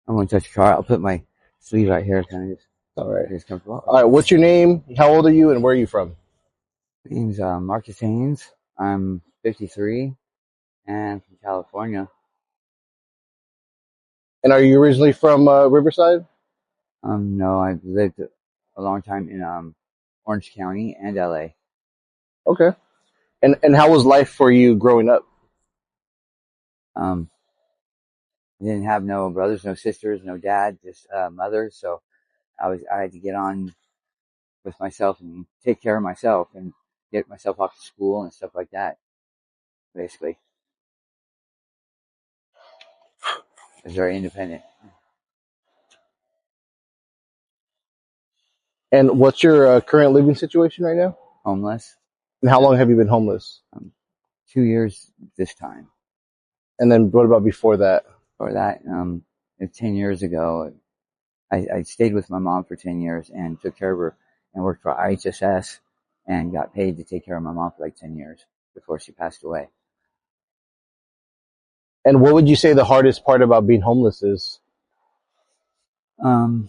I'm gonna touch your car. I'll put my sleeve right here, kind of just All right. it's comfortable. All right. What's your name? How old are you, and where are you from? My name's Marcus Haynes. I'm 53 and from California. And are you originally from Riverside? No, I've lived a long time in Orange County and LA. Okay. And how was life for you growing up? Um, I didn't have no brothers, no sisters, no dad, just mother. So I had to get on with myself and take care of myself and get myself off to school and stuff like that. Basically, I was very independent. And what's your current living situation right now? Homeless. And how long have you been homeless? Um, 2 years this time. And then what about before that? For that, 10 years ago, I stayed with my mom for 10 years and took care of her and worked for IHSS and got paid to take care of my mom for like 10 years before she passed away. And what would you say the hardest part about being homeless is? Um,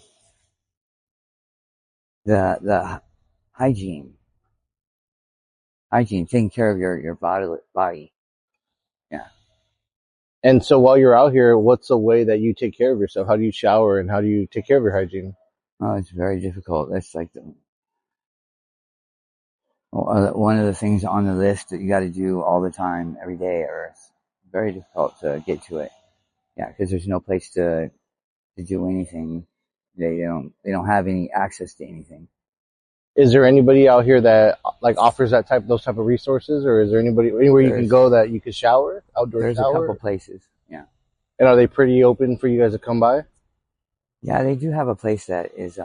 the hygiene, taking care of your body. Yeah. And so while you're out here, what's a way that you take care of yourself? How do you shower and how do you take care of your hygiene? Oh, it's very difficult. That's like one of the things on the list that you got to do all the time, every day, or it's very difficult to get to it. Yeah, because there's no place to do anything. They don't have any access to anything. Is there anybody out here that like offers those type of resources, or is there anybody anywhere you can There's go that you could shower, outdoor there's a couple shower? places. Yeah. And are they pretty open for you guys to come by? Yeah, they do have a place that is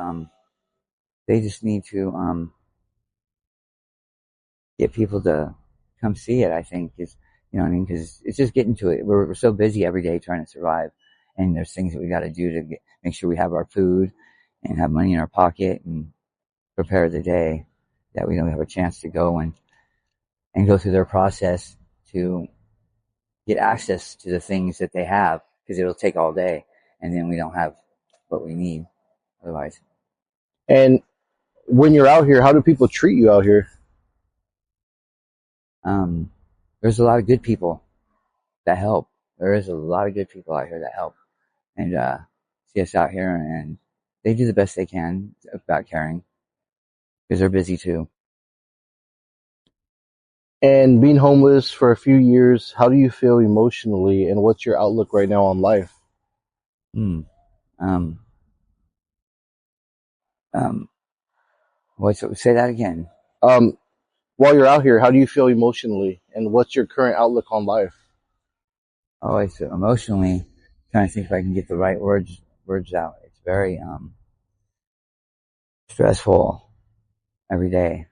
they just need to get people to come see it, I think is, you know what I mean? Because it's just getting to it. We're so busy every day trying to survive, and there's things that we got to do to make sure we have our food and have money in our pocket and prepare the day that we don't have a chance to go and go through their process to get access to the things that they have, because it'll take all day and then we don't have what we need otherwise. And when you're out here, how do people treat you out here? Um, there's a lot of good people that help. There is a lot of good people out here that help and see us out here, and they do the best they can about caring because they're busy too. And being homeless for a few years, how do you feel emotionally, and what's your outlook right now on life? Hmm. Um. Um. Say that again. Um, while you're out here, how do you feel emotionally, and what's your current outlook on life? Oh, it's emotionally trying to think if I can get the right words out. It's very stressful every day.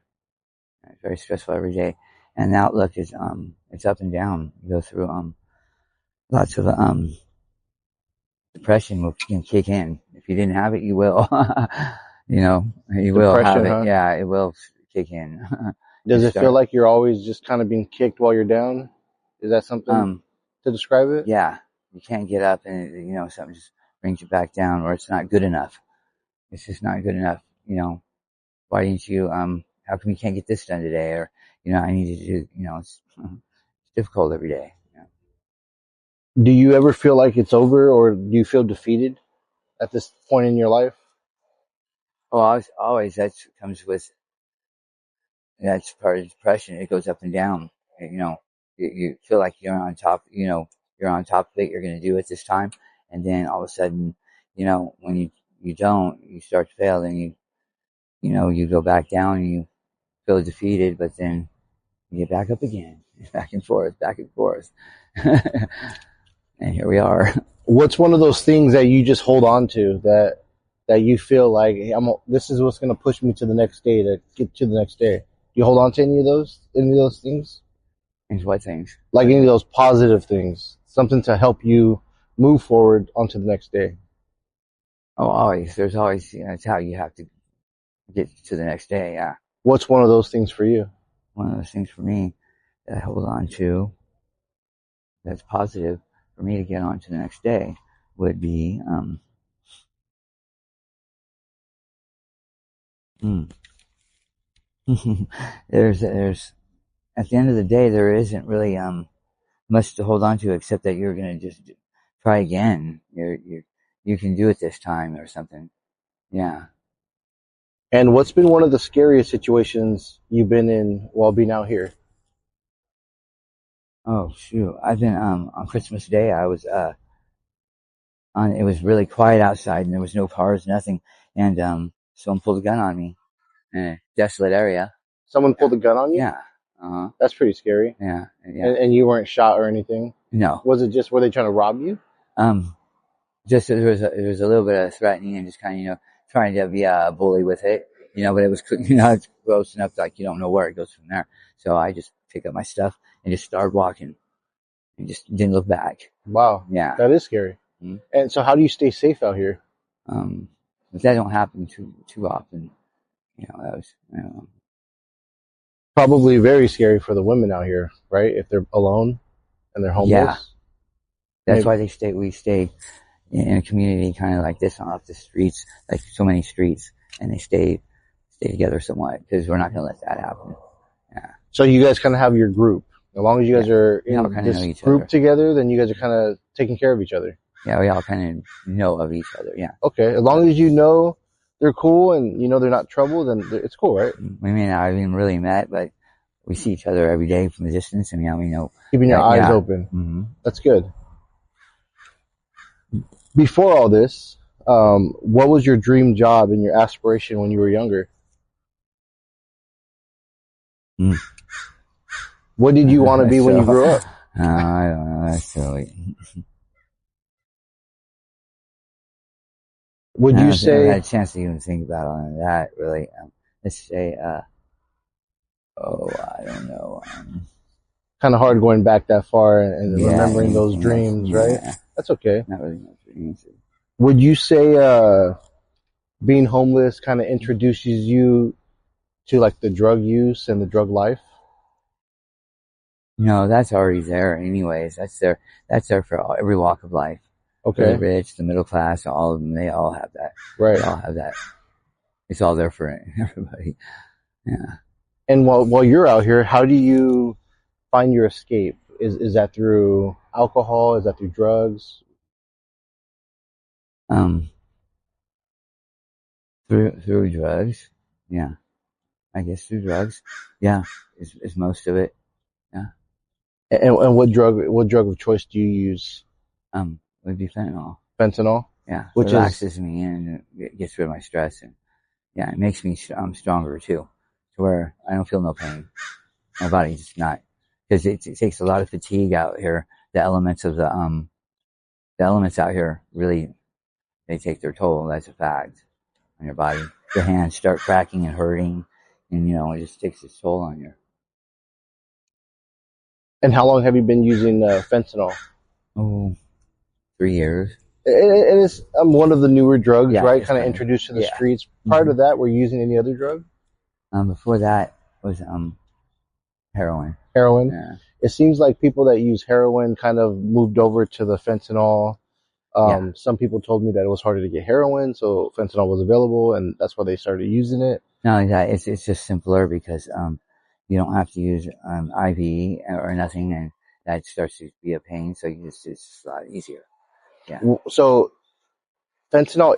It's very stressful every day, and the outlook is it's up and down. You go through lots of depression will can kick in. If you didn't have it, you will. You will have Depression, it. huh? Yeah, it will kick in. You Does it feel start like you're always just kind of being kicked while you're down? Is that something um to describe it? yeah, you can't get up and something just brings you back down, or it's not good enough. It's just not good enough. Why didn't you how come you can't get this done today? Or I need to do, it's difficult every day. Yeah. Do you ever feel like it's over, or do you feel defeated at this point in your life? Well, always that comes with, that's part of depression. It goes up and down. You feel like you're on top. You're on top of it. You're going to do it this time, and then all of a sudden, when you don't, you start to fail, and you go back down, and you feel defeated, but then you get back up again, back and forth, back and forth, and here we are. What's one of those things that you just hold on to that you feel like, hey, this is what's going to push me to the next day, to get to the next day? Do you hold on to any of those things? And what things? Like any of those positive things, something to help you move forward onto the next day? Oh, always. There's always. It's how you have to get to the next day. Yeah. What's one of those things for you? One of those things for me that I hold on to that's positive for me to get on to the next day would be Mm. there's at the end of the day, there isn't really much to hold on to except that you're gonna just try again. You can do it this time or something. Yeah. And what's been one of the scariest situations you've been in while being out here? Oh shoot! I've been on Christmas Day. I was on. It was really quiet outside, and there was no cars, nothing. And someone pulled a gun on me in a desolate area. Someone Yeah. pulled a gun on you? Yeah. Uh-huh. That's pretty scary. Yeah. Yeah. And you weren't shot or anything? No. Was it just, were they trying to rob you? Um. Just there was a little bit of threatening and just kind of trying to be a bully with it. But it was it's close enough like you don't know where it goes from there. So I just picked up my stuff and just started walking and just didn't look back. Wow. Yeah. That is scary. Mm-hmm. And so how do you stay safe out here? But that don't happen too often. That was Probably very scary for the women out here, right? If they're alone and they're homeless. Yeah. That's Maybe. why we stay in a community kind of like this off the streets, like so many streets, and they stay together somewhat because we're not going to let that happen. Yeah. So you guys kind of have your group. As long as you guys are in this group together, then you guys are kind of taking care of each other. Yeah, we all kind of know of each other. Yeah. Okay. As long as you know they're cool and you know they're not trouble, then it's cool, right? We may not even really met, but we see each other every day from a distance, and we know. Keeping your eyes open. Mm-hmm. That's good. Before all this, what was your dream job and your aspiration when you were younger? Mm. What did you want to be when you grew up? I don't know. That's silly. Would you say? I haven't had a chance to even think about that really. Let's say, I don't know. Kind of hard going back that far and remembering those dreams, right? That's okay. Not really much dreams. Would you say being homeless kind of introduces you to like the drug use and the drug life? No, that's already there anyways. That's there for every walk of life. Okay. The rich, the middle class, all of them, they all have that. Right. They all have that. It's all there for everybody. Yeah. And while you're out here, how do you find your escape? Is that through alcohol? Is that through drugs? Through drugs. Yeah. I guess through drugs. Yeah. Is most of it. Yeah. And what drug of choice do you use? Would be fentanyl. Fentanyl? Yeah. Which relaxes me and it gets rid of my stress and yeah, it makes me stronger too. To where I don't feel no pain. My body's just not, because it takes a lot of fatigue out here. The elements of the elements out here really, they take their toll. That's a fact on your body. Your hands start cracking and hurting, and it just takes its toll on you. And how long have you been using fentanyl? Oh, 3 years. And it's one of the newer drugs, yeah, right? Kind of introduced to the streets. Prior to that, were you using any other drug? Before that was heroin. Heroin? Yeah. It seems like people that use heroin kind of moved over to the fentanyl. Some people told me that it was harder to get heroin, so fentanyl was available, and that's why they started using it. Not only that, it's just simpler because you don't have to use IV or nothing, and that starts to be a pain. So it's a lot easier. Yeah. So fentanyl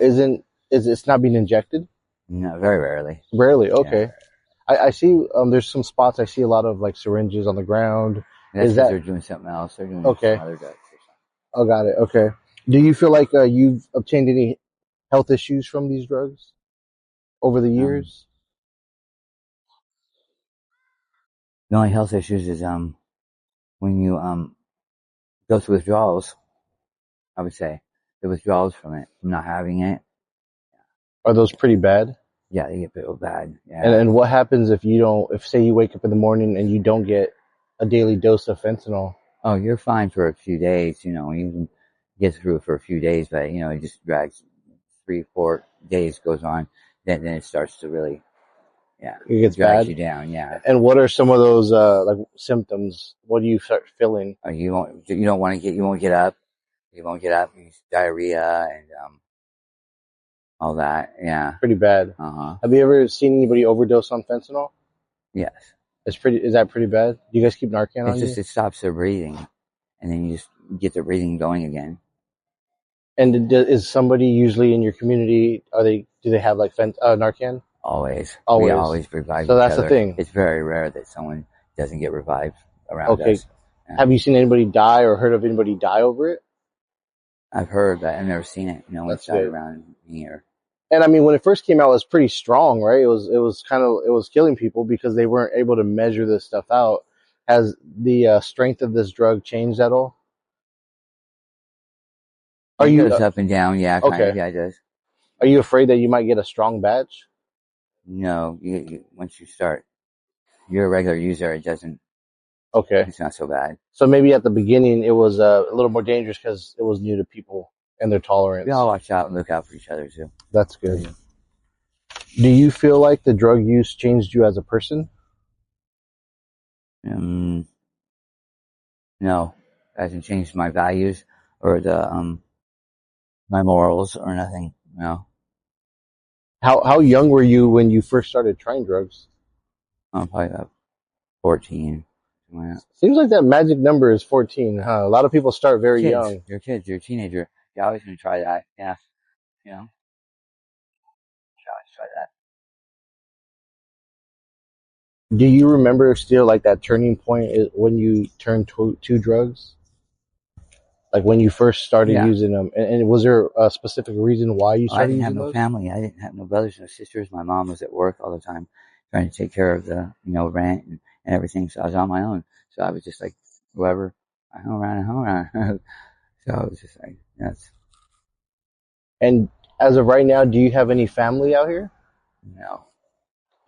it's not being injected? No, very rarely. Rarely, okay. Yeah. I see. There's some spots I see a lot of like syringes on the ground. That's because they're doing something else. They're doing some other drugs. Oh, got it. Okay. Do you feel like you've obtained any health issues from these drugs over the years? The only health issues is when you go through withdrawals. I would say the withdrawals from it, from not having it. Are those pretty bad? Yeah, they get real bad. Yeah. And what happens if say you wake up in the morning and you don't get a daily dose of fentanyl? Oh, you're fine for a few days. You can get through it for a few days, but it just drags 3-4 days goes on. Then it starts to really, it gets drags bad. You down. Yeah. And what are some of those like symptoms? What do you start feeling? You won't get up. You won't get up. You diarrhea and all that. Yeah. Pretty bad. Have you ever seen anybody overdose on fentanyl? Yes. Is that pretty bad? Do you guys keep Narcan It's on just you? it stops their breathing, and then you just get their breathing going again. And is somebody usually in your community? Do they have like Narcan? Always. We Always. always revive So each that's the other. thing. It's very rare that someone doesn't get revived around Okay. us. Yeah. Have you seen anybody die or heard of anybody die over it? I've heard, but I've never seen it. No one's That's died good. around me or. And I mean, when it first came out, it was pretty strong, right? It was killing people because they weren't able to measure this stuff out. Has the strength of this drug changed at all? Are It you goes up and down. Yeah, kind okay? of. Yeah, it does. Are you afraid that you might get a strong batch? No, once you start, you're a regular user. It doesn't. Okay, It's not so bad. so maybe at the beginning it was a little more dangerous because it was new to people and their We all tolerance. watch out and look out for each other too. That's good. Do you feel like the drug use changed you as a person? Um, no, it hasn't changed my values or the my morals or nothing. No, How young were you when you first started trying drugs? I'm probably about 14. Something like that. Seems like that magic number is 14, huh? A lot of people start very Kids, young. you're kids, you're a teenager. You're always gonna try that. Yeah, you know, you always try that. Do you remember still like that turning point when you turned to drugs? Like when you first started Yeah. using them? And was there a specific reason why you I started didn't have using no those? family. I didn't have no brothers, no sisters. My mom was at work all the time, trying to take care of the, rent and everything. So I was on my own. So I was just like, whoever, I hung around and hung around. So it was just like, that's, And as of right now, do you have any family out here? no,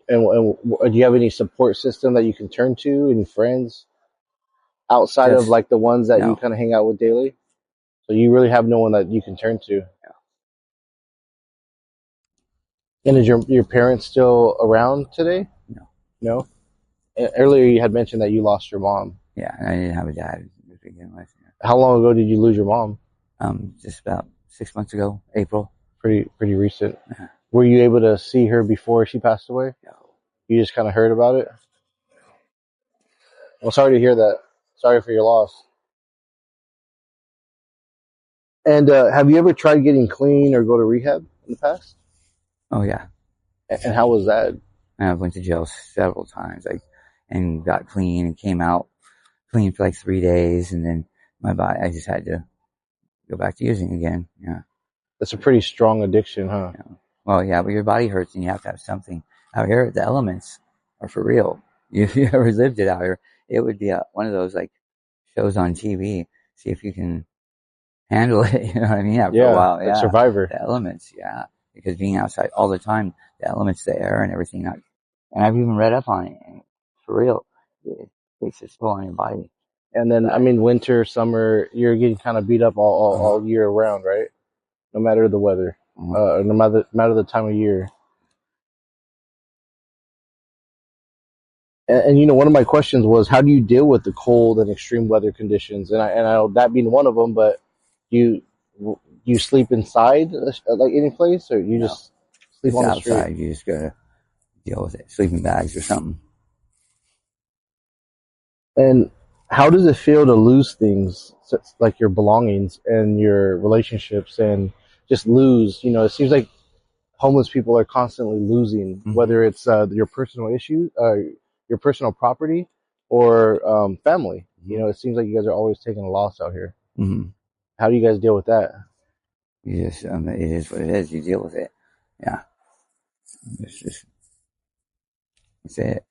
And do you have any support system that you can turn to? Any friends outside of just, like the ones that you no, kind of hang out with daily? So you really have no one that you can turn to. no, And is your parents still around today? no. No. Earlier you had mentioned that you lost your mom. Yeah. And I didn't have a dad to begin with. How long ago did you lose your mom? Just about 6 months ago, April. Pretty recent. Uh-huh. Were you able to see her before she passed away? No. You just kind of heard about it? Well, sorry to hear that. Sorry for your loss. And have you ever tried getting clean or go to rehab in the past? Oh yeah. And how was that? I went to jail several times, and got clean and came out clean for like 3 days. And then I just had to go back to using again. Yeah. That's a pretty strong addiction, huh? Yeah. Well, yeah, but your body hurts and you have to have something. Out here, the elements are for real. If you ever lived it out here, it would be one of those like shows on TV. See if you can handle it. You know what I mean? After a Yeah, while, like yeah. Survivor. The elements, yeah. Because being outside all the time, the elements, the air and everything. And I've even read up on it. And for real, it takes its toll on your body. And then, I mean, winter, summer, you're getting kind of beat up all year round, right? No matter the weather, no matter the time of year. And one of my questions was, how do you deal with the cold and extreme weather conditions? And I know that being one of them, but you you sleep inside like any place, or you No, just sleep it's on the street? outside. You just gotta deal with it. Sleeping bags or something. And how does it feel to lose things like your belongings and your relationships and just lose? It seems like homeless people are constantly losing, Mm-hmm. whether it's your personal issue, your personal property, or family. Mm-hmm. It seems like you guys are always taking a loss out here. Mm-hmm. How do you guys deal with that? You just, it is what it is. You deal with it. Yeah. That's it.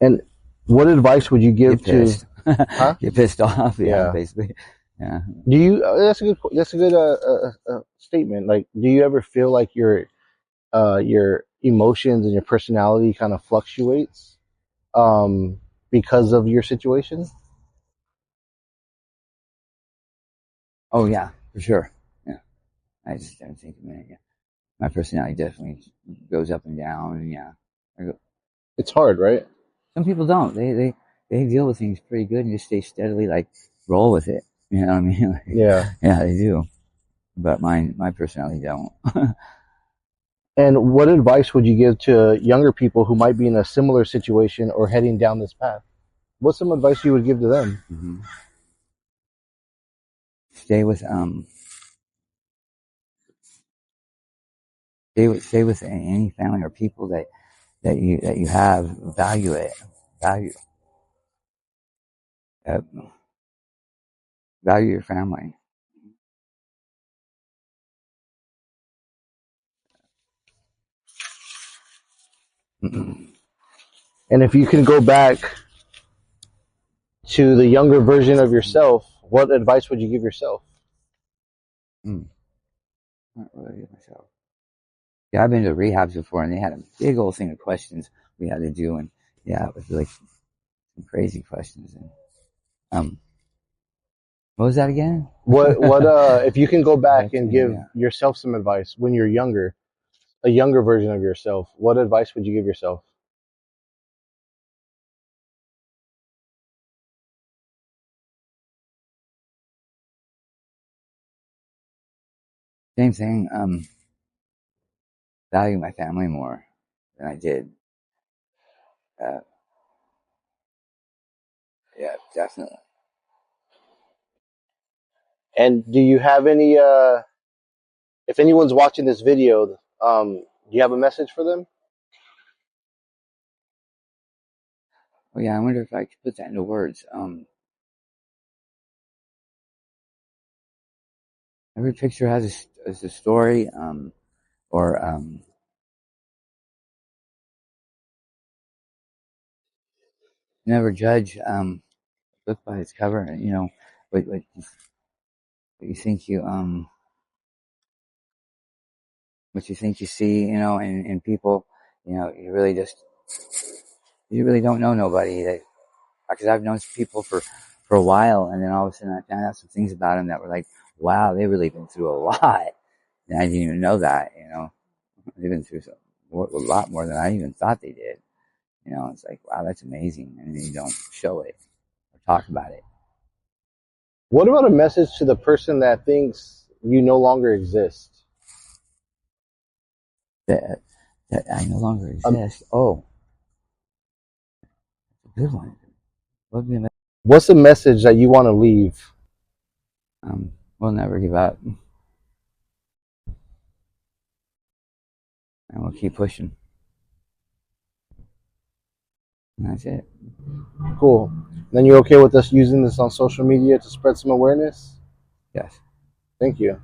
And what advice would you give Get pissed. to? Huh? Get pissed off. Yeah, Yeah. basically. Yeah. Do you? That's a good statement. Like, do you ever feel like your emotions and your personality kind of fluctuates because of your situation? Oh yeah, for sure. Yeah. I just don't think a minute. Yeah. My personality definitely goes up and down. And yeah. It's hard, right? Some people don't. They deal with things pretty good and just stay steadily, like roll with it. You know what I mean? Like, Yeah. yeah, they do. but my personality don't. And what advice would you give to younger people who might be in a similar situation or heading down this path? What's some advice you would give to them? Mm-hmm. Stay with stay with any family or people that you have. Value it. Value uh, value your family. Mm-mm. And if you can go back to the younger version of yourself, what advice would you give yourself? Mm. Not really myself. Yeah, I've been to rehabs before, and they had a big old thing of questions we had to do, and yeah, it was like some crazy questions. And what was that again? What if you can go back Back to and me, give yeah. yourself some advice when you're younger, a younger version of yourself, what advice would you give yourself? Same thing. Value my family more than I did. Uh, yeah, definitely. And do you have any if anyone's watching this video, do you have a message for them? Oh yeah, I wonder if I could put that into words. Every picture has a story, or never judge book by its cover. And you know what you think what you think you see. You know, in people. You know, you really don't know nobody. That because I've known people for a while, and then all of a sudden I found out some things about them that were like, wow, they've really been through a lot, and I didn't even know that. You know, they've been through a lot more than I even thought they did. You know, it's like, wow, that's amazing, and then you don't show it or talk about it. What about a message to the person that thinks you no longer exist? That that I no longer Um, exist. Oh, good one. What be a what's a message that you want to leave? we'll never give up, and we'll keep pushing. And that's it. Cool. Then you're okay with us using this on social media to spread some awareness? Yes. Thank you.